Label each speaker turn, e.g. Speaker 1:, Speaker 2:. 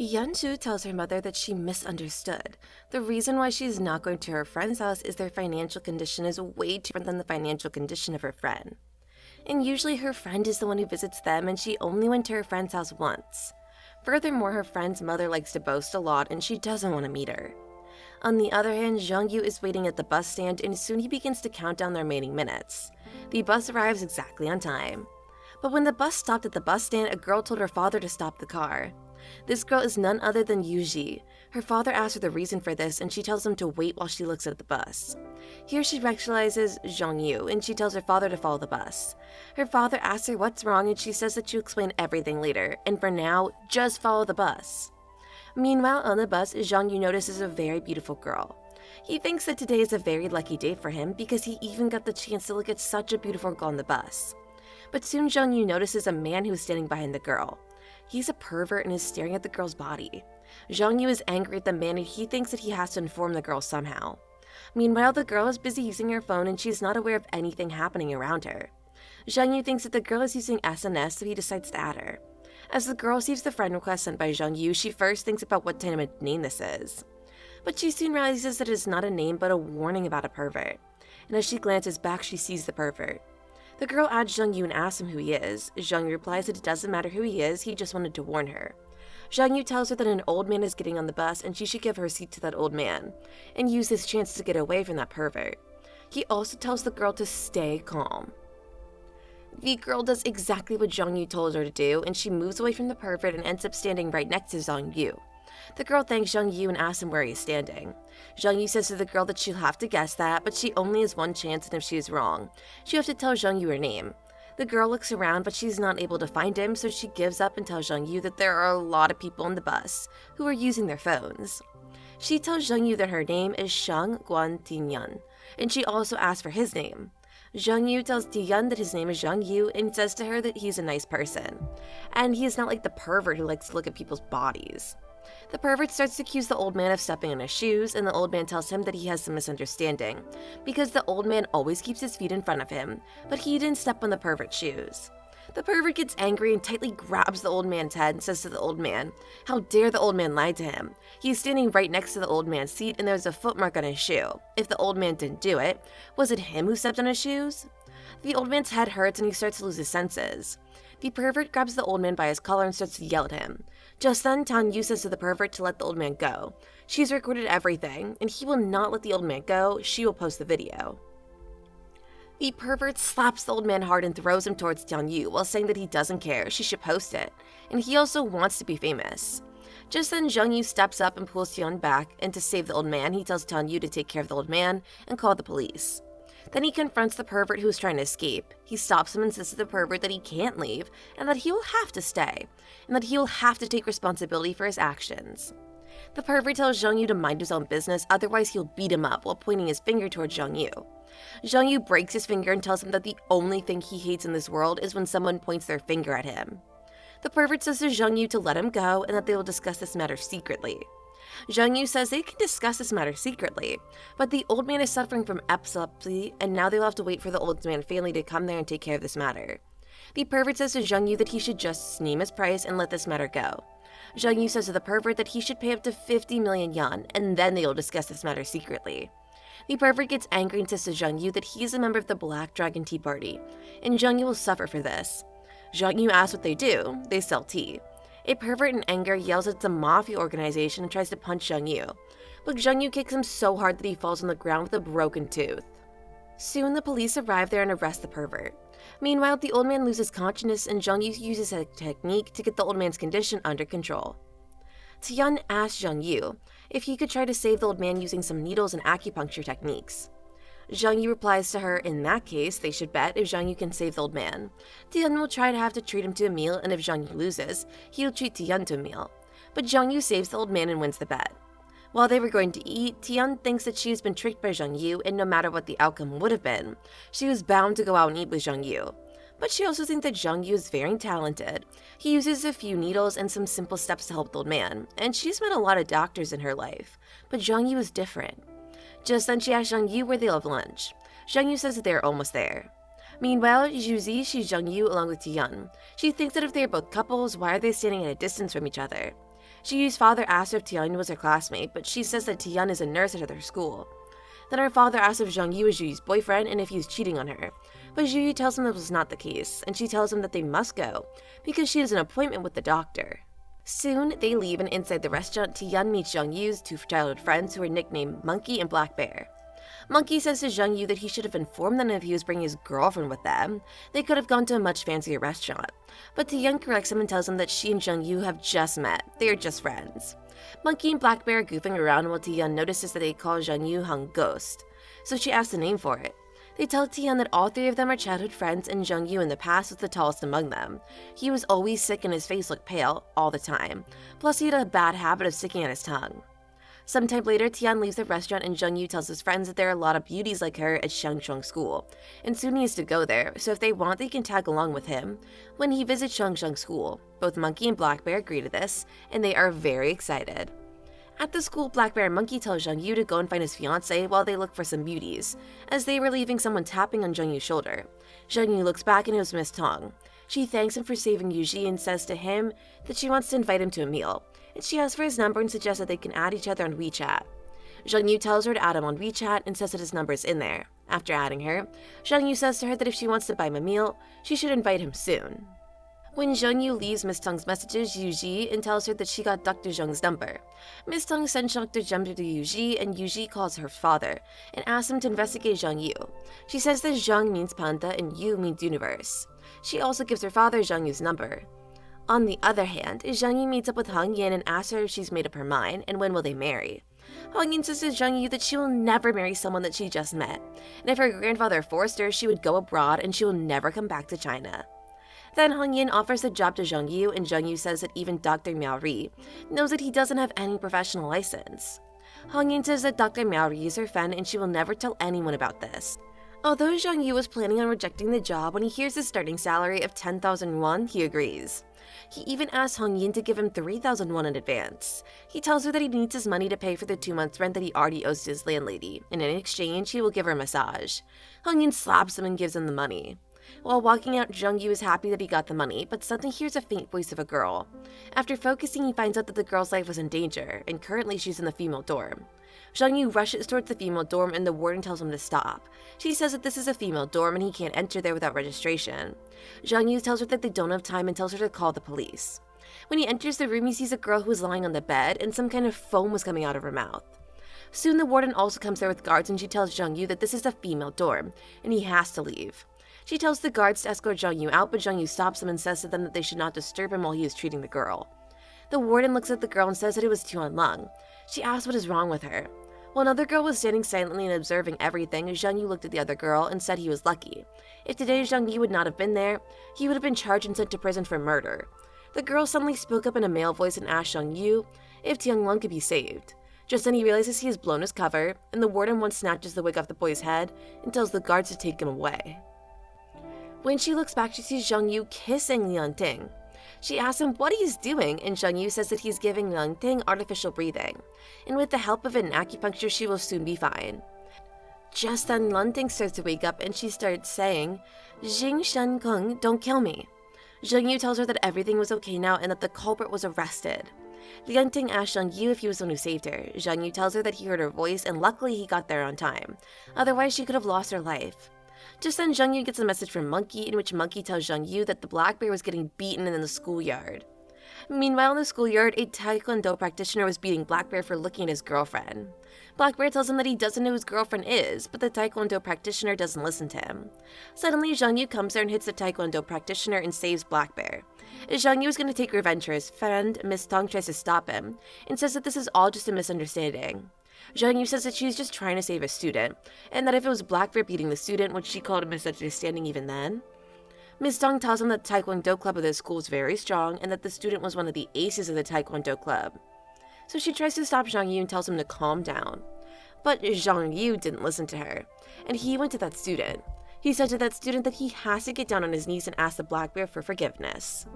Speaker 1: Yeonju tells her mother that she misunderstood. The reason why she's not going to her friend's house is their financial condition is way different than the financial condition of her friend. And usually her friend is the one who visits them, and she only went to her friend's house once. Furthermore, her friend's mother likes to boast a lot and she doesn't want to meet her. On the other hand, Xiong Yu is waiting at the bus stand and soon he begins to count down the remaining minutes. The bus arrives exactly on time. But when the bus stopped at the bus stand, a girl told her father to stop the car. This girl is none other than Yuji. Her father asks her the reason for this and she tells him to wait while she looks at the bus. Here she recognizes Xiong Yu and she tells her father to follow the bus. Her father asks her what's wrong and she says that she'll explain everything later, and for now, just follow the bus. Meanwhile, on the bus, Xiong Yu notices a very beautiful girl. He thinks that today is a very lucky day for him because he even got the chance to look at such a beautiful girl on the bus. But soon Xiong Yu notices a man who is standing behind the girl. He's a pervert and is staring at the girl's body. Xiong Yu is angry at the man and he thinks that he has to inform the girl somehow. Meanwhile, the girl is busy using her phone and she is not aware of anything happening around her. Xiong Yu thinks that the girl is using SNS, so he decides to add her. As the girl receives the friend request sent by Xiong Yu, she first thinks about what kind of name this is. But she soon realizes that it is not a name but a warning about a pervert. And as she glances back, she sees the pervert. The girl adds Xiong Yu and asks him who he is. Xiong Yu replies that it doesn't matter who he is, he just wanted to warn her. Xiong Yu tells her that an old man is getting on the bus and she should give her seat to that old man, and use this chance to get away from that pervert. He also tells the girl to stay calm. The girl does exactly what Xiong Yu told her to do, and she moves away from the pervert and ends up standing right next to Xiong Yu. The girl thanks Xiong Yu and asks him where he is standing. Xiong Yu says to the girl that she'll have to guess that, but she only has one chance, and if she is wrong, she'll have to tell Xiong Yu her name. The girl looks around, but she's not able to find him, so she gives up and tells Xiong Yu that there are a lot of people on the bus who are using their phones. She tells Xiong Yu that her name is Shang Guan Tinyan, and she also asks for his name. Xiong Yu tells Tian that his name is Xiong Yu and says to her that he's a nice person, and he is not like the pervert who likes to look at people's bodies. The pervert starts to accuse the old man of stepping on his shoes, and the old man tells him that he has some misunderstanding, because the old man always keeps his feet in front of him, but he didn't step on the pervert's shoes. The pervert gets angry and tightly grabs the old man's head and says to the old man, how dare the old man lie to him? He's standing right next to the old man's seat and there's a footmark on his shoe. If the old man didn't do it, was it him who stepped on his shoes? The old man's head hurts and he starts to lose his senses. The pervert grabs the old man by his collar and starts to yell at him. Just then, Tan Yu says to the pervert to let the old man go. She's recorded everything, and he will not let the old man go. She will post the video. The pervert slaps the old man hard and throws him towards Tan Yu while saying that he doesn't care, she should post it, and he also wants to be famous. Just then, Xiong Yu steps up and pulls Tian back, and to save the old man, he tells Tan Yu to take care of the old man and call the police. Then he confronts the pervert who is trying to escape. He stops him and says to the pervert that he can't leave, and that he will have to stay, and that he will have to take responsibility for his actions. The pervert tells Xiong Yu to mind his own business, otherwise he'll beat him up while pointing his finger towards Xiong Yu. Xiong Yu breaks his finger and tells him that the only thing he hates in this world is when someone points their finger at him. The pervert says to Xiong Yu to let him go and that they will discuss this matter secretly. Xiong Yu says they can discuss this matter secretly, but the old man is suffering from epilepsy and now they'll have to wait for the old man's family to come there and take care of this matter. The pervert says to Xiong Yu that he should just name his price and let this matter go. Xiong Yu says to the pervert that he should pay up to 50 million yuan and then they will discuss this matter secretly. The pervert gets angry and says to Xiong Yu that he is a member of the Black Dragon Tea Party, and Xiong Yu will suffer for this. Xiong Yu asks what they do. They sell tea. A pervert in anger yells at the mafia organization and tries to punch Xiong Yu, but Xiong Yu kicks him so hard that he falls on the ground with a broken tooth. Soon the police arrive there and arrest the pervert. Meanwhile, the old man loses consciousness and Xiong Yu uses a technique to get the old man's condition under control. Tian asks Xiong Yu if he could try to save the old man using some needles and acupuncture techniques. Xiong Yu replies to her in that case they should bet if Xiong Yu can save the old man. Tian will try to have to treat him to a meal, and if Xiong Yu loses, he'll treat Tian to a meal. But Xiong Yu saves the old man and wins the bet. While they were going to eat, Tian thinks that she has been tricked by Xiong Yu, and no matter what the outcome would have been, she was bound to go out and eat with Xiong Yu. But she also thinks that Xiong Yu is very talented. He uses a few needles and some simple steps to help the old man, and she's met a lot of doctors in her life, but Xiong Yu is different. Just then she asks Xiong Yu where they'll have lunch. Xiong Yu says that they are almost there. Meanwhile, Juzi sees Xiong Yu along with Tian. She thinks that if they are both couples, why are they standing at a distance from each other? Xiuyu's father asks her if Tian was her classmate, but she says that Tian is a nurse at their school. Then her father asks if Xiong Yu is Zhuyu's boyfriend and if he is cheating on her. But Xiuyu tells him that was not the case, and she tells him that they must go, because she has an appointment with the doctor. Soon, they leave, and inside the restaurant, Tian meets Xiong Yu's two childhood friends who are nicknamed Monkey and Black Bear. Monkey says to Xiong Yu that he should have informed them if he was bringing his girlfriend with them. They could have gone to a much fancier restaurant. But Tian corrects him and tells him that she and Xiong Yu have just met. They are just friends. Monkey and Black Bear are goofing around while Tian notices that they call Xiong Yu Hung Ghost. So she asks a name for it. They tell Tian that all three of them are childhood friends and Xiong Yu in the past was the tallest among them. He was always sick and his face looked pale all the time. Plus he had a bad habit of sticking out his tongue. Sometime later, Tian leaves the restaurant and Xiong Yu tells his friends that there are a lot of beauties like her at Xiangsheng School, and soon he is to go there, so if they want they can tag along with him when he visits Xiangsheng School. Both Monkey and Black Bear agree to this, and they are very excited. At the school, Black Bear and Monkey tell Xiong Yu to go and find his fiancée while they look for some beauties. As they were leaving, someone tapping on Xiong Yu's shoulder. Xiong Yu looks back and it was Miss Tong. She thanks him for saving Yuji and says to him that she wants to invite him to a meal, and she asks for his number and suggests that they can add each other on WeChat. Xiong Yu tells her to add him on WeChat and says that his number is in there. After adding her, Xiong Yu says to her that if she wants to buy him a meal, she should invite him soon. When Xiong Yu leaves Miss Tong's messages Yuji and tells her that she got Dr. Zheng's number. Miss Tong sends Dr. Zheng to Yuji, and Yuji calls her father and asks him to investigate Xiong Yu. She says that Zheng means panda and Yu means universe. She also gives her father Xiong Yu's number. On the other hand, Xiong Yu meets up with Hong Yin and asks her if she's made up her mind and when will they marry. Hong Yin says to Xiong Yu that she will never marry someone that she just met, and if her grandfather forced her, she would go abroad and she will never come back to China. Then Hong Yin offers the job to Xiong Yu, and Xiong Yu says that even Dr. Miao Ri knows that he doesn't have any professional license. Hong Yin says that Dr. Miao Ri is her friend and she will never tell anyone about this. Although Xiong Yu was planning on rejecting the job, when he hears the starting salary of 10,000 won, he agrees. He even asks Hong Yin to give him 3,000 won in advance. He tells her that he needs his money to pay for the 2 months' rent that he already owes to his landlady, and in exchange, he will give her a massage. Hong Yin slaps him and gives him the money. While walking out, Xiong Yu is happy that he got the money, but suddenly hears a faint voice of a girl. After focusing, he finds out that the girl's life was in danger, and currently she's in the female dorm. Xiong Yu rushes towards the female dorm and the warden tells him to stop. She says that this is a female dorm and he can't enter there without registration. Xiong Yu tells her that they don't have time and tells her to call the police. When he enters the room, he sees a girl who is lying on the bed and some kind of foam was coming out of her mouth. Soon the warden also comes there with guards and she tells Xiong Yu that this is a female dorm and he has to leave. She tells the guards to escort Xiong Yu out, but Xiong Yu stops them and says to them that they should not disturb him while he is treating the girl. The warden looks at the girl and says that it was Tian Lung. She asks what is wrong with her. While another girl was standing silently and observing everything, Xiong Yu looked at the other girl and said he was lucky. If today Xiong Yu would not have been there, he would have been charged and sent to prison for murder. The girl suddenly spoke up in a male voice and asked Xiong Yu if Tian Lung could be saved. Just then he realizes he has blown his cover, and the warden once snatches the wig off the boy's head and tells the guards to take him away. When she looks back, she sees Xiong Yu kissing Liang Ting. She asks him what he is doing, and Xiong Yu says that he's giving Liang Ting artificial breathing, and with the help of an acupuncture, she will soon be fine. Just then, Liang Ting starts to wake up, and she starts saying, "Jing Shen Kung, don't kill me." Xiong Yu tells her that everything was okay now and that the culprit was arrested. Liang Ting asks Xiong Yu if he was the one who saved her. Xiong Yu tells her that he heard her voice, and luckily he got there on time. Otherwise, she could have lost her life. Just then, Xiong Yu gets a message from Monkey, in which Monkey tells Xiong Yu that the Black Bear was getting beaten in the schoolyard. Meanwhile, in the schoolyard, a Taekwondo practitioner was beating Black Bear for looking at his girlfriend. Black Bear tells him that he doesn't know who his girlfriend is, but the Taekwondo practitioner doesn't listen to him. Suddenly, Xiong Yu comes there and hits the Taekwondo practitioner and saves Black Bear. Xiong Yu is going to take revenge for his friend. Miss Tong tries to stop him and says that this is all just a misunderstanding. Xiong Yu says that she's just trying to save a student, and that if it was Black Bear beating the student, which she called a misunderstanding even then. Miss Tong tells him that the Taekwondo club of the school is very strong, and that the student was one of the aces of the Taekwondo club. So she tries to stop Xiong Yu and tells him to calm down. But Xiong Yu didn't listen to her, and he went to that student. He said to that student that he has to get down on his knees and ask the Black Bear for forgiveness.